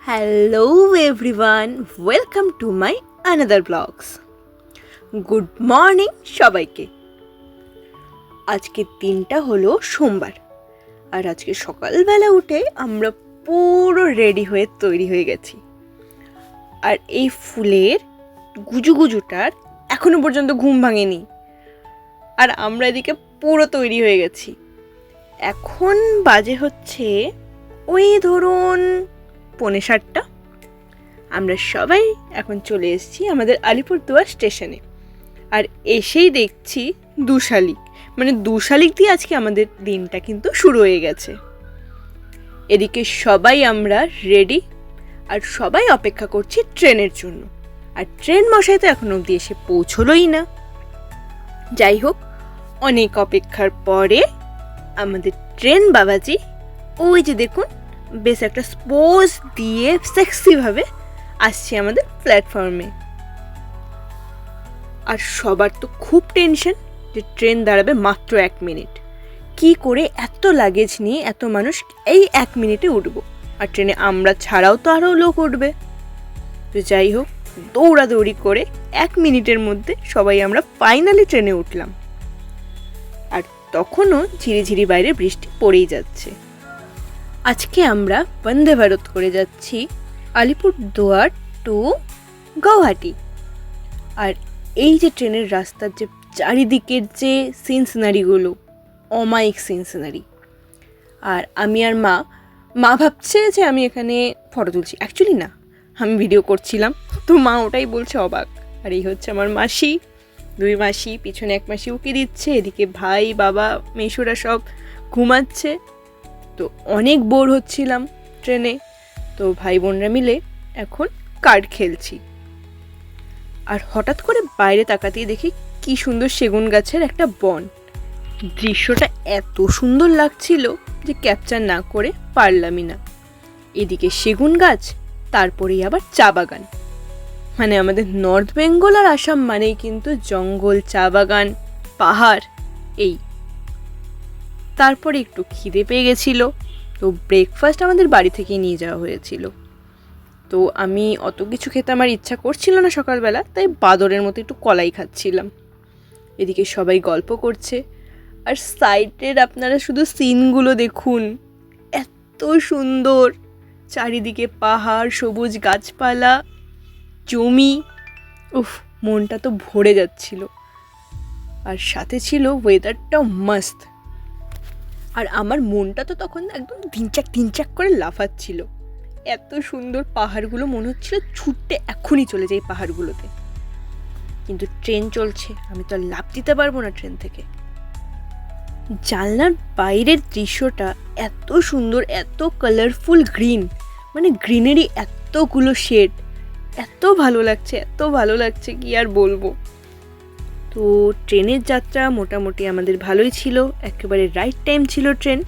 Hello everyone, welcome to my another vlogs. Good morning সবাইকে। আজকের দিনটা হলো সোমবার, আর আজকে সকালবেলা উঠে আমরা পুরো রেডি হয়ে তৈরি হয়ে গেছি। আর এই ফুলের গুজুগুজুটার এখনো পর্যন্ত ঘুম ভাঙেনি, আর আমরা এদিকে পুরো তৈরি হয়ে গেছি। এখন বাজে হচ্ছে ওই ধরুন 7:45। আমরা সবাই এখন চলে এসেছি আমাদের আলিপুরদুয়ার স্টেশনে, আর এসেই দেখছি দুশালিক দিয়ে আজকে আমাদের দিনটা কিন্তু শুরু হয়ে গেছে। এদিকে সবাই আমরা রেডি, আর সবাই অপেক্ষা করছি ট্রেনের জন্য। আর ট্রেন মশাই তো এখন অবধি এসে পৌঁছলোই না। যাই হোক, অনেক অপেক্ষার পরে আমাদের ট্রেন বাবাজি ওই যে দেখুন বেশ একটা স্পোজ দিয়ে সেক্সিভাবে আসছে আমাদের প্ল্যাটফর্মে। আর সবার তো খুব টেনশন যে ট্রেন দাঁড়াবে মাত্র 1 মিনিট, কি করে এত লাগেজ নিয়ে এত মানুষ এই 1 মিনিটে উঠবো, আর ট্রেনে আমরা ছাড়াও তো আরও লোক উঠবে। তো যাই হোক, দৌড়াদৌড়ি করে 1 মিনিটের মধ্যে সবাই আমরা ফাইনালি ট্রেনে উঠলাম। আর তখনও ঝিরিঝিরি বাইরে বৃষ্টি পড়েই যাচ্ছে। আজকে আমরা বন্দে ভারত করে যাচ্ছি আলিপুরদুয়ার টু গৌহাটি। আর এই যে ট্রেনের রাস্তার যে চারিদিকের যে সিনসিনারিগুলো, অমায়িক সিনসিনারি। আর আমি আর মা ভাবছে যে আমি এখানে ফটো তুলছি, অ্যাকচুয়ালি না, আমি ভিডিও করছিলাম। তো মা ওটাই বলছে অবাক। আর এই হচ্ছে আমার মাসি, 2 মাসি, পিছনে 1 মাসি উকি দিচ্ছে, এদিকে ভাই বাবা মেশুরা সব ঘুমাচ্ছে। তো অনেক বোর হচ্ছিলাম ট্রেনে, তো ভাই বোনরা মিলে এখন কার্ড খেলছি। আর হঠাৎ করে বাইরে তাকাতেই দেখি কি সুন্দর সেগুন গাছের একটা বন। দৃশ্যটা এত সুন্দর লাগছিল যে ক্যাপচার না করে পারলামই না। এদিকে সেগুন গাছ, তারপরেই আবার চা বাগান। মানে আমাদের নর্থ বেঙ্গল আর আসাম মানেই কিন্তু জঙ্গল, চা বাগান, পাহাড়। এই তারপরে একটু খিদে পেয়ে গেছিল, তো ব্রেকফাস্ট আমাদের বাড়ি থেকেই নিয়ে যাওয়া হয়েছিল। তো আমি অত কিছু খেতে আমার ইচ্ছা করছিল না সকালবেলা, তাই বাদরের মতো একটু কলাই খাচ্ছিলাম। এদিকে সবাই গল্প করছে, আর সাইডের আপনারা শুধু সিনগুলো দেখুন, এত সুন্দর। চারিদিকে পাহাড়, সবুজ গাছপালা, জমি, উফ, মনটা তো ভরে যাচ্ছিল। আর সাথে ছিল ওয়েদারটাও মাস্ত। আর আমার মনটা তো তখন একদম তিনচাক করে লাফাচ্ছিল। এত সুন্দর পাহাড়গুলো, মনে হচ্ছিল ছুটতে এখনই চলে যাই পাহাড়গুলোতে। কিন্তু ট্রেন চলছে, আমি তো আর লাফ দিতে পারবো না ট্রেন থেকে। জানলার বাইরের দৃশ্যটা এত সুন্দর, এত কালারফুল গ্রিন, মানে গ্রিনারি এতগুলো শেড, এত ভালো লাগছে কি আর বলবো। তো ট্রেনের যাত্রা মোটামুটি আমাদের ভালোই ছিল, একেবারে রাইট টাইম ছিল ট্রেন।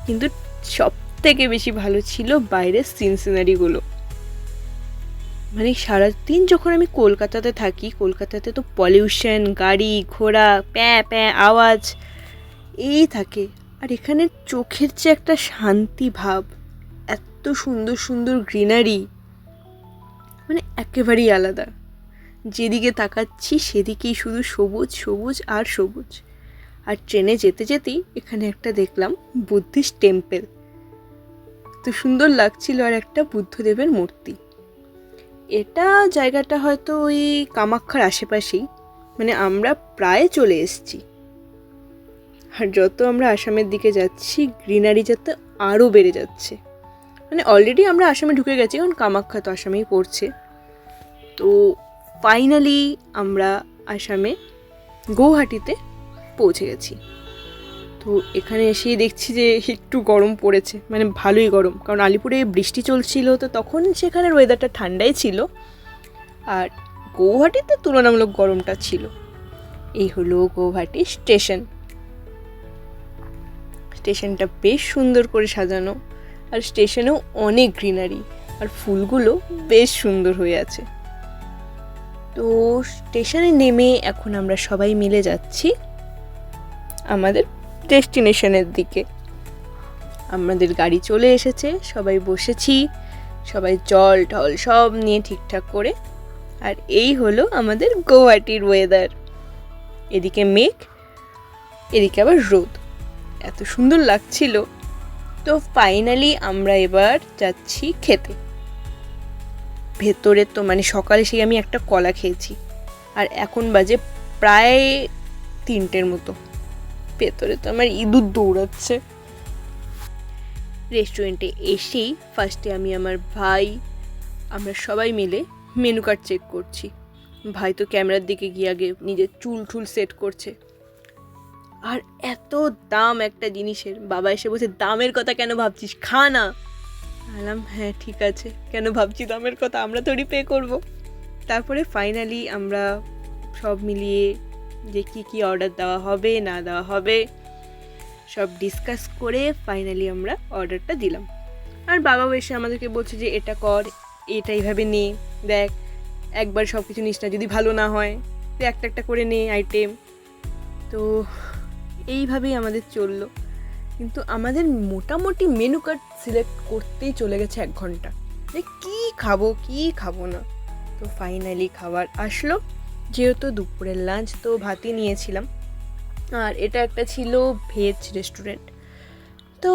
কিন্তু সব থেকে বেশি ভালো ছিল বাইরের সিনসিনারিগুলো। মানে সারাদিন যখন আমি কলকাতাতে থাকি, কলকাতাতে তো পলিউশন, গাড়ি ঘোড়া, প্যাঁ আওয়াজ এই থাকে। আর এখানে চোখের যে একটা শান্তি ভাব, এত সুন্দর সুন্দর গ্রিনারি, মানে একেবারেই আলাদা। যেদিকে তাকাচ্ছি সেদিকেই শুধু সবুজ সবুজ আর সবুজ। আর ট্রেনে যেতে যেতেই এখানে একটা দেখলাম বুদ্ধিস্ট টেম্পল, তো সুন্দর লাগছিল। আর একটা বুদ্ধদেবের মূর্তি। এটা জায়গাটা হয়তো ওই কামাখ্যার আশেপাশেই, মানে আমরা প্রায় চলে এসেছি। আর যত আমরা আসামের দিকে যাচ্ছি, গ্রিনারি যাতে আরও বেড়ে যাচ্ছে। মানে অলরেডি আমরা আসামে ঢুকে গেছি, কারণ কামাখ্যা তো আসামেই পড়ছে। তো ফাইনালি আমরা আসামে গৌহাটিতে পৌঁছে গেছি। তো এখানে এসেই দেখছি যে একটু গরম পড়েছে, মানে ভালোই গরম, কারণ আলিপুরে বৃষ্টি চলছিল, তো তখন সেখানের ওয়েদারটা ঠান্ডাই ছিল। আর গৌহাটিতে তুলনামূলক গরমটা ছিল। এই হলো গৌহাটি স্টেশন। স্টেশনটা বেশ সুন্দর করে সাজানো, আর স্টেশনেও অনেক গ্রিনারি, আর ফুলগুলো বেশ সুন্দর হয়ে আছে। তো স্টেশনে নেমে এখন আমরা সবাই মিলে যাচ্ছি আমাদের ডেস্টিনেশনের দিকে। আমাদের গাড়ি চলে এসেছে, সবাই বসেছি, সবাই জল টল সব নিয়ে ঠিকঠাক করে। আর এই হলো আমাদের গৌহাটির ওয়েদার। এদিকে মেঘ, এদিকে আবার রোদ, এত সুন্দর লাগছিল। তো ফাইনালি আমরা এবার যাচ্ছি খেতে। ভেতরে তো মানে সকালে সেই আমি একটা কলা খেয়েছি, আর এখন বাজে প্রায় 3টের মতো। ভেতরে তো আমার ইঁদুর দৌড়াচ্ছে। রেস্টুরেন্টে এসেই ফার্স্টে আমি আমার ভাই আমরা সবাই মিলে মেনু কার্ড চেক করছি। ভাই তো ক্যামেরার দিকে গিয়ে আগে নিজের চুল সেট করছে। আর এত দাম একটা জিনিসের। বাবা এসে বলছে, দামের কথা কেন ভাবছিস, খা না। বললাম হ্যাঁ ঠিক আছে, কেন ভাবছি দামের কথা, আমরা থোড়ি পে করব। তারপরে ফাইনালি আমরা সব মিলিয়ে যে কি অর্ডার দেওয়া হবে না দেওয়া হবে সব ডিসকাস করে ফাইনালি আমরা অর্ডারটা দিলাম। আর বাবাও এসে আমাদেরকে বলছে যে এটা কর, এটা এইভাবে নে, দেখ একবার সব কিছু নিস না, যদি ভালো না হয় তো একটা একটা করে নে আইটেম। তো এইভাবেই আমাদের চললো। কিন্তু আমাদের মোটামুটি মেনু কার্ড সিলেক্ট করতেই চলে গেছে 1 ঘন্টা, যে কী খাবো না। তো ফাইনালি খাবার আসলো। যেহেতু দুপুরের লাঞ্চ তো ভাতই নিয়েছিলাম, আর এটা একটা ছিল ভেজ রেস্টুরেন্ট, তো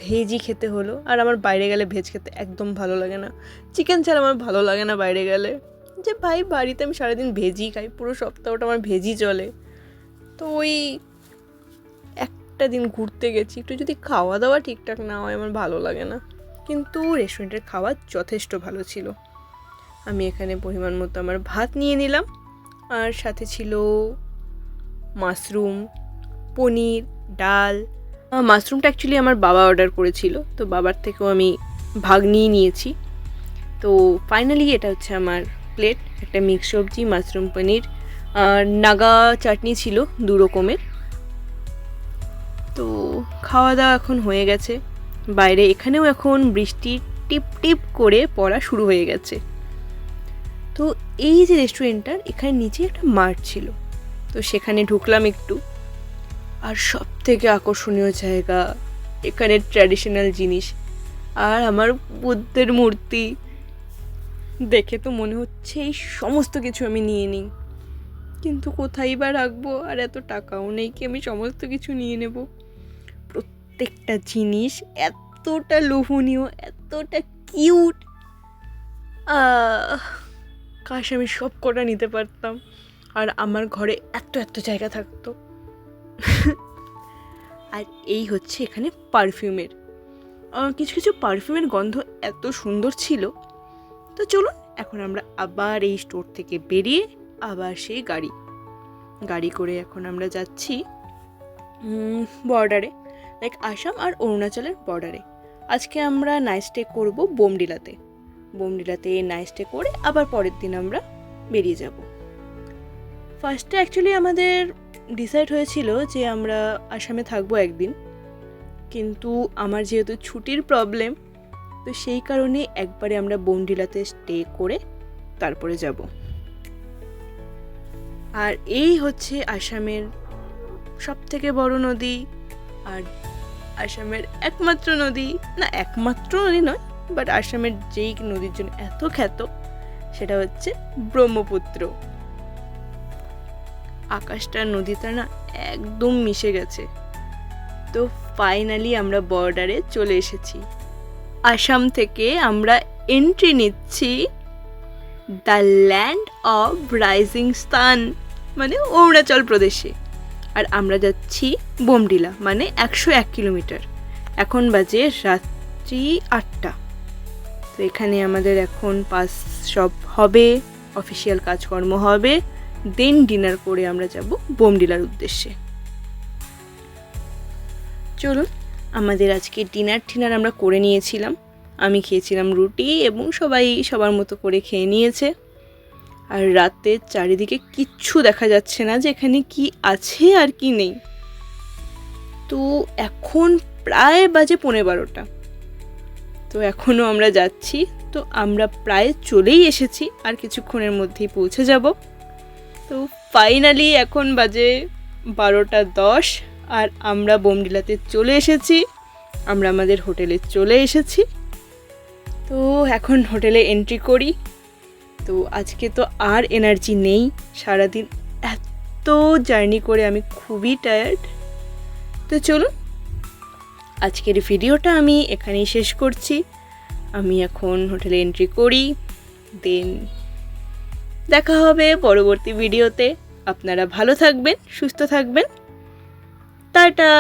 ভেজই খেতে হলো। আর আমার বাইরে গেলে ভেজ খেতে একদম ভালো লাগে না, চিকেন ছাড়া আমার ভালো লাগে না বাইরে গেলে। যে ভাই বাড়িতে আমি সারাদিন ভেজই খাই, পুরো সপ্তাহটা আমার ভেজই চলে। তো ওই একটা দিন ঘুরতে গেছি, একটু যদি খাওয়া দাওয়া ঠিকঠাক না হয় আমার ভালো লাগে না। কিন্তু রেস্টুরেন্টের খাওয়া যথেষ্ট ভালো ছিল। আমি এখানে পরিমাণ মতো আমার ভাত নিয়ে নিলাম, আর সাথে ছিল মাশরুম, পনির, ডাল। মাশরুমটা অ্যাকচুয়ালি আমার বাবা অর্ডার করেছিল, তো বাবার থেকেও আমি ভাগ নিয়েছি। তো ফাইনালি এটা হচ্ছে আমার প্লেট। একটা মিক্স সবজি, মাশরুম, পনির, আর নাগা চাটনি ছিল 2 রকমের। তো খাওয়া দাওয়া এখন হয়ে গেছে। বাইরে এখানেও এখন বৃষ্টি টিপ টিপ করে পড়া শুরু হয়ে গেছে। তো এই যে রেস্টুরেন্টটার এখানে নিচে একটা মাঠ ছিল, তো সেখানে ঢুকলাম একটু। আর সব থেকে আকর্ষণীয় জায়গা, এখানে ট্র্যাডিশনাল জিনিস, আর আমার বুদ্ধের মূর্তি দেখে তো মনে হচ্ছে এই সমস্ত কিছু আমি নিয়ে নিই। কিন্তু কোথায় বা রাখবো, আর এত টাকাও নেই কি আমি সমস্ত কিছু নিয়ে নেব। প্রত্যেকটা জিনিস এতটা লোভনীয়, এতটা কিউট, কাশ আমি সব কটা নিতে পারতাম, আর আমার ঘরে এত জায়গা থাকতো। আর এই হচ্ছে এখানে পারফিউমের, কিছু পারফিউমের গন্ধ এত সুন্দর ছিল। তো চলুন এখন আমরা আবার এই স্টোর থেকে বেরিয়ে আবার সেই গাড়ি করে এখন আমরা যাচ্ছি বর্ডারে, লাইক আসাম আর অরুণাচলের বর্ডারে। আজকে আমরা নাইট স্টে করবো বোমডিলাতে নাইট স্টে করে আবার পরের দিন আমরা বেরিয়ে যাব। ফার্স্টে অ্যাকচুয়ালি আমাদের ডিসাইড হয়েছিল যে আমরা আসামে থাকবো একদিন, কিন্তু আমার যেহেতু ছুটির প্রবলেম, তো সেই কারণে একবারে আমরা বোমডিলাতে স্টে করে তারপরে যাব। আর এই হচ্ছে আসামের সবথেকে বড় নদী, আর আসামের একমাত্র নদী নয়, বাট আসামের যেই নদীর জন্য এত খ্যাত সেটা হচ্ছে ব্রহ্মপুত্র। আকাশটা নদীটা না একদম মিশে গেছে। তো ফাইনালি আমরা বর্ডারে চলে এসেছি। আসাম থেকে আমরা এন্ট্রি নিচ্ছি the land of rising sun, মানে অরুণাচল প্রদেশে। আর আমরা যাচ্ছি বোমডিলা, মানে 101 কিলোমিটার। এখন বাজে রাত্রি 8টা। তো এখানে আমাদের এখন পাস সব হবে, অফিসিয়াল কাজকর্ম হবে, দেন ডিনার করে আমরা যাব বোমডিলার উদ্দেশ্যে। চলুন, আমাদের আজকে ডিনার আমরা করে নিয়েছিলাম। আমি খেয়েছিলাম রুটি, এবং সবাই সবার মতো করে খেয়ে নিয়েছে। আর রাতে চারিদিকে কিচ্ছু দেখা যাচ্ছে না যে এখানে কি আছে আর কি নেই। তো এখন প্রায় বাজে 12:15। তো এখনও আমরা যাচ্ছি, তো আমরা প্রায় চলেই এসেছি, আর কিছুক্ষণের মধ্যেই পৌঁছে যাব। তো ফাইনালি এখন বাজে 12:10, আর আমরা বোমডিলাতে চলে এসেছি। আমরা আমাদের হোটেলে চলে এসেছি। তো এখন হোটেলে এন্ট্রি করি। তো আজকে তো আর এনার্জি নেই, সারাদিন এত জার্নি করে আমি খুবই টায়ার্ড। তো চলুন আজকের ভিডিওটা আমি এখানেই শেষ করছি। আমি এখন হোটেলে এন্ট্রি করি, দেন দেখা হবে পরবর্তী ভিডিওতে। আপনারা ভালো থাকবেন, সুস্থ থাকবেন, টাটা।